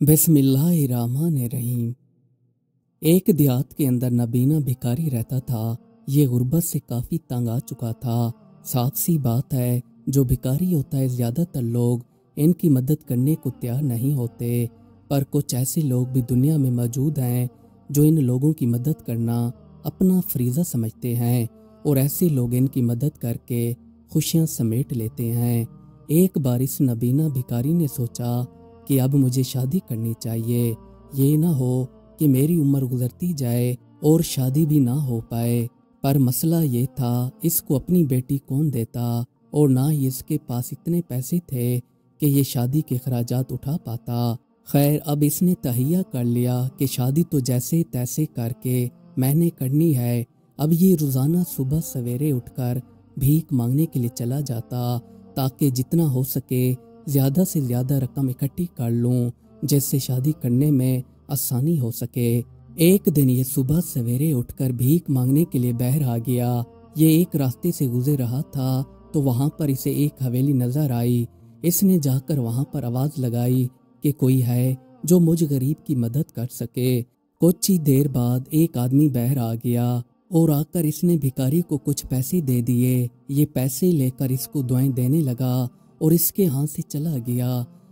बिस्मिल्लाहिर्रहमानिर्रहीम। एक देहात के अंदर नबीना भिखारी रहता था। ये गुर्बत से काफ़ी तंग आ चुका था। साफ सी बात है, जो भिखारी होता है ज़्यादातर लोग इनकी मदद करने को तैयार नहीं होते, पर कुछ ऐसे लोग भी दुनिया में मौजूद हैं जो इन लोगों की मदद करना अपना फरीज़ा समझते हैं और ऐसे लोग इनकी मदद करके खुशियाँ समेट लेते हैं। एक बार इस नबीना भिखारी ने सोचा कि अब मुझे शादी करनी चाहिए। ये ना हो कि मेरी उम्र गुजरती जाए और शादी भी ना हो पाए। पर मसला ये था, इसको अपनी बेटी कौन देता और ना ही इसके पास इतने पैसे थे कि ये शादी के खर्चात उठा पाता। खैर, अब इसने तहिया कर लिया कि शादी तो जैसे तैसे करके मैंने करनी है। अब ये रोज़ाना सुबह सवेरे उठकर भीख मांगने के लिए चला जाता, ताकि जितना हो सके ज़्यादा से ज़्यादा रकम इकट्ठी कर लूँ, जिससे शादी करने में आसानी हो सके। एक दिन ये सुबह सवेरे उठकर भीख मांगने के लिए बाहर आ गया। ये एक रास्ते से गुजर रहा था तो वहाँ पर इसे एक हवेली नज़र आई। इसने जाकर वहाँ पर आवाज़ लगाई कि कोई है जो मुझ गरीब की मदद कर सके। कुछ ही देर बाद एक आदमी बाहर आ गया और आकर इसने भिखारी को कुछ पैसे दे दिए। ये पैसे लेकर इसको दुआएं देने लगा और इसके हाथ से चला गया।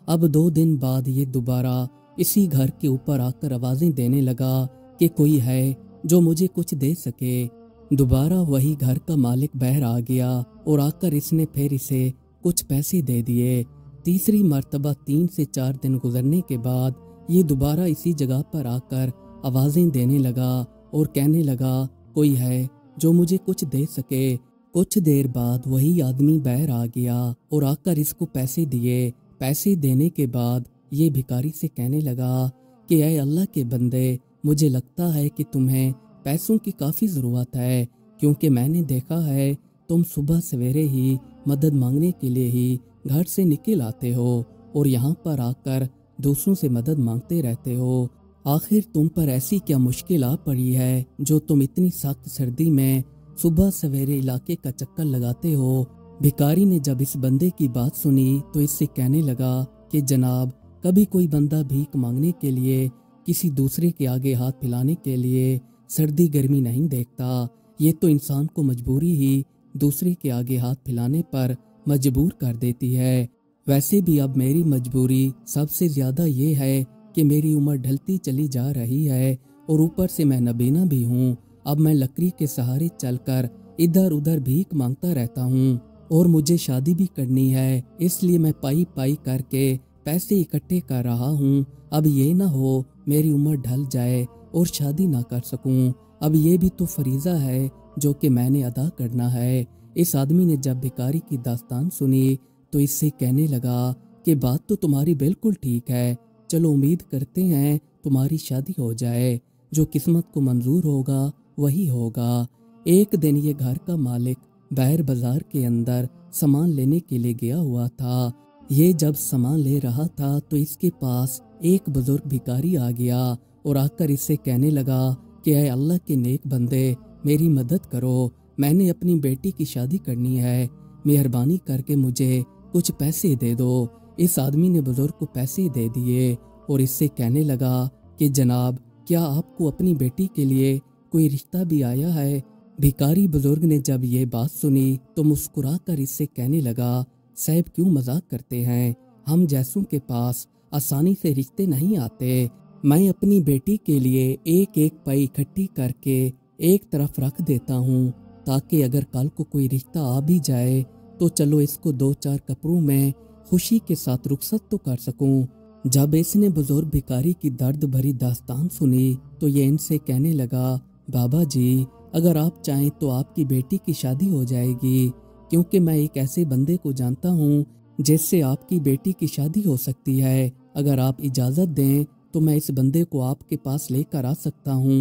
अब 2 दिन बाद ये दोबारा इसी घर के ऊपर आकर आवाजें देने लगा कि कोई है जो मुझे कुछ दे सके। दोबारा वही घर का मालिक बाहर आ गया और आकर इसने फिर इसे कुछ पैसे दे दिए। तीसरी मर्तबा 3 से 4 दिन गुजरने के बाद ये दोबारा इसी जगह पर आकर आवाजें देने लगा और कहने लगा कोई है जो मुझे कुछ दे सके। कुछ देर बाद वही आदमी बाहर आ गया और आकर इसको पैसे दिए। पैसे देने के बाद ये भिखारी से कहने लगा कि ऐ अल्लाह के बंदे, मुझे लगता है कि तुम्हें पैसों की काफ़ी ज़रूरत है, क्योंकि मैंने देखा है तुम सुबह सवेरे ही मदद मांगने के लिए ही घर से निकल आते हो और यहाँ पर आकर दूसरों से मदद मांगते रहते हो। आखिर तुम पर ऐसी क्या मुश्किल आ पड़ी है जो तुम इतनी सख्त सर्दी में सुबह सवेरे इलाके का चक्कर लगाते हो। भिखारी ने जब इस बंदे की बात सुनी तो इससे कहने लगा कि जनाब, कभी कोई बंदा भीख मांगने के लिए, किसी दूसरे के आगे हाथ फैलाने के लिए सर्दी गर्मी नहीं देखता। ये तो इंसान को मजबूरी ही दूसरे के आगे हाथ फैलाने पर मजबूर कर देती है। वैसे भी अब मेरी मजबूरी सबसे ज़्यादा ये है कि मेरी उम्र ढलती चली जा रही है और ऊपर से मैं नबीना भी हूँ। अब मैं लकड़ी के सहारे चलकर इधर उधर भीख मांगता रहता हूँ और मुझे शादी भी करनी है, इसलिए मैं पाई पाई करके पैसे इकट्ठे कर रहा हूँ। अब ये ना हो मेरी उम्र ढल जाए और शादी ना कर सकूँ। अब ये भी तो फरीज़ा है जो कि मैंने अदा करना है। इस आदमी ने जब भिखारी की दास्तान सुनी तो इससे कहने लगा कि बात तो तुम्हारी बिल्कुल ठीक है, चलो उम्मीद करते हैं तुम्हारी शादी हो जाए। जो किस्मत को मंजूर होगा वही होगा। एक दिन ये घर का मालिक बाहर बाजार के अंदर सामान लेने के लिए गया हुआ था। ये जब सामान ले रहा था तो इसके पास एक बुजुर्ग भिखारी आ गया और आकर इससे कहने लगा कि ऐ अल्लाह के नेक बंदे, मेरी मदद करो, मैंने अपनी बेटी की शादी करनी है, मेहरबानी करके मुझे कुछ पैसे दे दो। इस आदमी ने बुजुर्ग को पैसे दे दिए और इससे कहने लगा कि जनाब, क्या आपको अपनी बेटी के लिए कोई रिश्ता भी आया है? भिखारी बुजुर्ग ने जब ये बात सुनी तो मुस्कुरा कर इससे कहने लगा, साहब क्यों मजाक करते हैं, हम जैसों के पास आसानी से रिश्ते नहीं आते। मैं अपनी बेटी के लिए एक एक पाई इकट्ठी करके एक तरफ रख देता हूँ, ताकि अगर कल को कोई रिश्ता आ भी जाए तो चलो इसको 2-4 कपड़ों में खुशी के साथ रुखसत तो कर सकूँ। जब इसने बुजुर्ग भिखारी की दर्द भरी दास्तान सुनी तो ये इनसे कहने लगा, बाबा जी, अगर आप चाहें तो आपकी बेटी की शादी हो जाएगी, क्योंकि मैं एक ऐसे बंदे को जानता हूँ जिससे आपकी बेटी की शादी हो सकती है। अगर आप इजाज़त दें तो मैं इस बंदे को आपके पास लेकर आ सकता हूँ।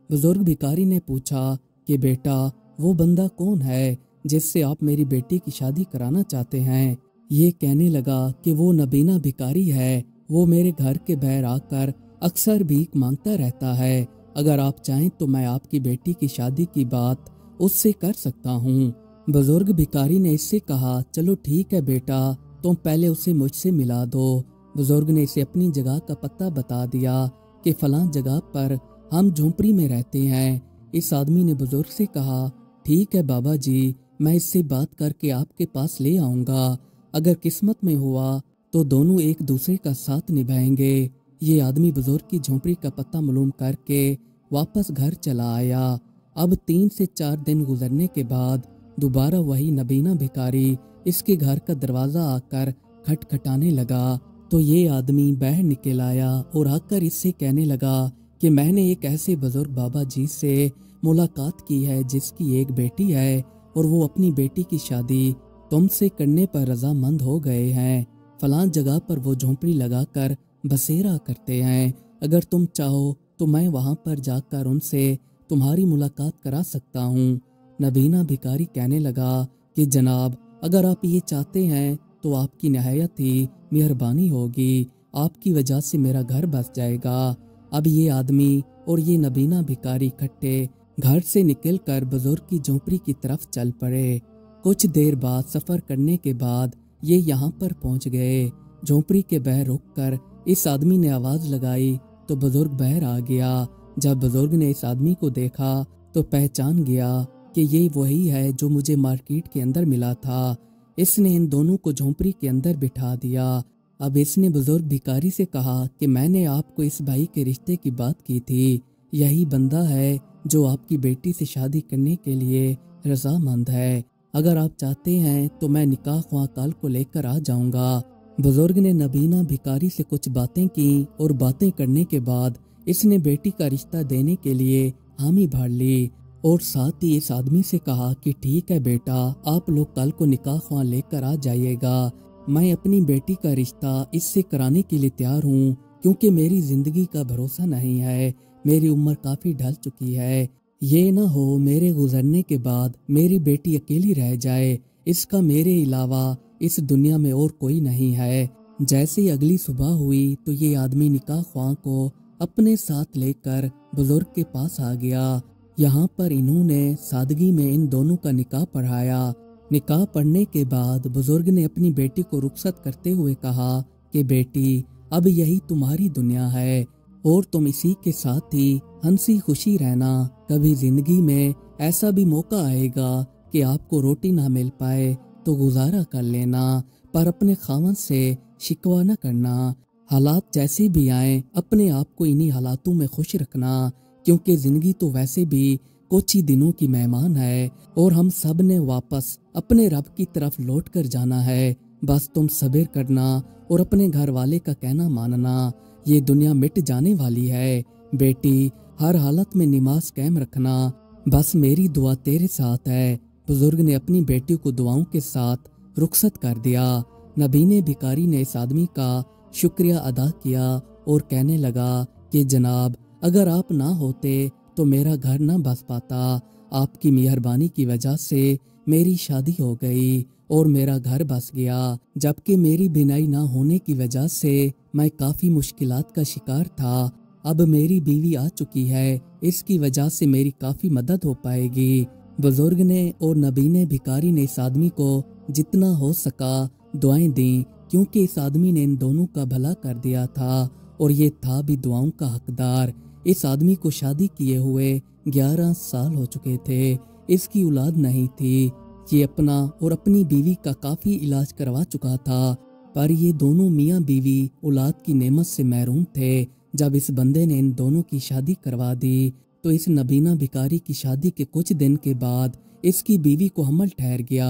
बुजुर्ग भिखारी ने पूछा कि बेटा, वो बंदा कौन है जिससे आप मेरी बेटी की शादी कराना चाहते हैं? ये कहने लगा कि वो नबीना भिखारी है, वो मेरे घर के बाहर आकर अक्सर भीख मांगता रहता है। अगर आप चाहें तो मैं आपकी बेटी की शादी की बात उससे कर सकता हूँ। बुजुर्ग भिखारी ने इससे कहा, चलो ठीक है बेटा, तुम पहले उसे मुझसे मिला दो, बुजुर्ग ने इसे अपनी जगह का पता बता दिया कि फलां जगह पर हम झोंपड़ी में रहते हैं। इस आदमी ने बुजुर्ग से कहा, ठीक है बाबा जी, मैं इससे बात करके आपके पास ले आऊँगा। अगर किस्मत में हुआ तो दोनों एक दूसरे का साथ निभाएंगे। ये आदमी बुजुर्ग की झोंपड़ी का पता मालूम करके वापस घर चला आया। अब 3 से 4 दिन गुजरने के बाद दोबारा वही नबीना भिखारी इसके घर का दरवाज़ा आकर खटखटाने लगा। तो ये आदमी बाहर निकल आया और आकर इससे कहने लगा कि मैंने एक ऐसे बुजुर्ग बाबा जी से मुलाकात की है जिसकी एक बेटी है और वो अपनी बेटी की शादी तुमसे करने पर रजामंद हो गए हैं। फलां जगह पर वो झोंपड़ी लगाकर बसेरा करते हैं। अगर तुम चाहो तो मैं वहां पर जाकर उनसे तुम्हारी मुलाकात करा सकता हूँ। नबीना भिखारी कहने लगा कि जनाब, अगर आप ये चाहते हैं तो आपकी नहायत ही मेहरबानी होगी। आपकी वजह से मेरा घर बस जाएगा। अब ये आदमी और ये नबीना भिखारी इकट्ठे घर से निकलकर बुजुर्ग की झोंपड़ी की तरफ चल पड़े। कुछ देर बाद सफ़र करने के बाद ये यहाँ पर पहुँच गए। झोंपड़ी के बाहर रुककर इस आदमी ने आवाज़ लगाई तो बुजुर्ग बाहर आ गया। जब बुजुर्ग ने इस आदमी को देखा तो पहचान गया कि ये वही है जो मुझे मार्केट के अंदर मिला था। इसने इन दोनों को झोंपड़ी के अंदर बिठा दिया। अब इसने बुजुर्ग भिखारी से कहा कि मैंने आपको इस भाई के रिश्ते की बात की थी। यही बंदा है जो आपकी बेटी से शादी करने के लिए रजामंद है। अगर आप चाहते हैं तो मैं निकाह ख्वाह कल को लेकर आ जाऊंगा। बुजुर्ग ने नबीना भिखारी से कुछ बातें की और बातें करने के बाद इसने बेटी का रिश्ता देने के लिए हामी भर ली और साथ ही इस आदमी से कहा कि ठीक है बेटा, आप लोग कल को निकाह ख्वाह लेकर आ जाइएगा। मैं अपनी बेटी का रिश्ता इससे कराने के लिए तैयार हूँ, क्योंकि मेरी जिंदगी का भरोसा नहीं है। मेरी उम्र काफी ढल चुकी है। ये ना हो मेरे गुजरने के बाद मेरी बेटी अकेली रह जाए। इसका मेरे अलावा इस दुनिया में और कोई नहीं है। जैसे ही अगली सुबह हुई तो ये आदमी निकाह ख्वाह को अपने साथ लेकर बुजुर्ग के पास आ गया। यहाँ पर इन्होंने सादगी में इन दोनों का निकाह पढ़ाया। निकाह पढ़ने के बाद बुजुर्ग ने अपनी बेटी को रुखसत करते हुए कहा कि बेटी, अब यही तुम्हारी दुनिया है और तुम इसी के साथ ही हंसी खुशी रहना। कभी जिंदगी में ऐसा भी मौका आएगा कि आपको रोटी ना मिल पाए तो गुजारा कर लेना, पर अपने खामन से शिकवा न करना। हालात जैसे भी आए अपने आप को इन्हीं हालातों में खुश रखना, क्योंकि जिंदगी तो वैसे भी कुछ ही दिनों की मेहमान है और हम सब ने वापस अपने रब की तरफ लौट कर जाना है। बस तुम सब्र करना और अपने घर वाले का कहना मानना। ये दुनिया मिट जाने वाली है। बेटी, हर हालत में नमाज कायम रखना। बस मेरी दुआ तेरे साथ है। बुजुर्ग ने अपनी बेटी को दुआओं के साथ रुखसत कर दिया। नबीने भिखारी ने इस आदमी का शुक्रिया अदा किया और कहने लगा कि जनाब, अगर आप ना होते तो मेरा घर ना बस पाता। आपकी मेहरबानी की वजह से मेरी शादी हो गई और मेरा घर बस गया, जबकि मेरी बिनाई ना होने की वजह से मैं काफ़ी मुश्किलात का शिकार था। अब मेरी बीवी आ चुकी है, इसकी वजह से मेरी काफ़ी मदद हो पाएगी। बुजुर्ग ने और नबीने भिखारी ने इस आदमी को जितना हो सका दुआएं दी, क्योंकि इस आदमी ने इन दोनों का भला कर दिया था और ये था भी दुआओं का हकदार। इस आदमी को शादी किए हुए 11 साल हो चुके थे। इसकी औलाद नहीं थी। ये अपना और अपनी बीवी का काफ़ी इलाज करवा चुका था, पर ये दोनों मियाँ बीवी औलाद की नेमत से महरूम थे। जब इस बंदे ने इन दोनों की शादी करवा दी तो इस नबीना भिखारी की शादी के कुछ दिन के बाद इसकी बीवी को हमल ठहर गया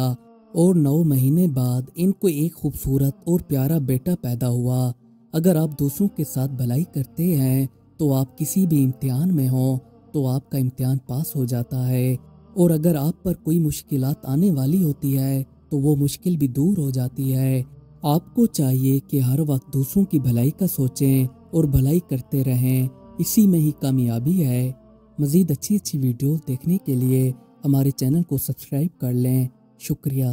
और 9 महीने बाद इनको एक खूबसूरत और प्यारा बेटा पैदा हुआ। अगर आप दूसरों के साथ भलाई करते हैं तो आप किसी भी इम्तिहान में हो तो आपका इम्तिहान पास हो जाता है, और अगर आप पर कोई मुश्किलात आने वाली होती है तो वो मुश्किल भी दूर हो जाती है। आपको चाहिए कि हर वक्त दूसरों की भलाई का सोचें और भलाई करते रहें, इसी में ही कामयाबी है। मज़ीद अच्छी वीडियोस देखने के लिए हमारे चैनल को सब्सक्राइब कर लें। शुक्रिया।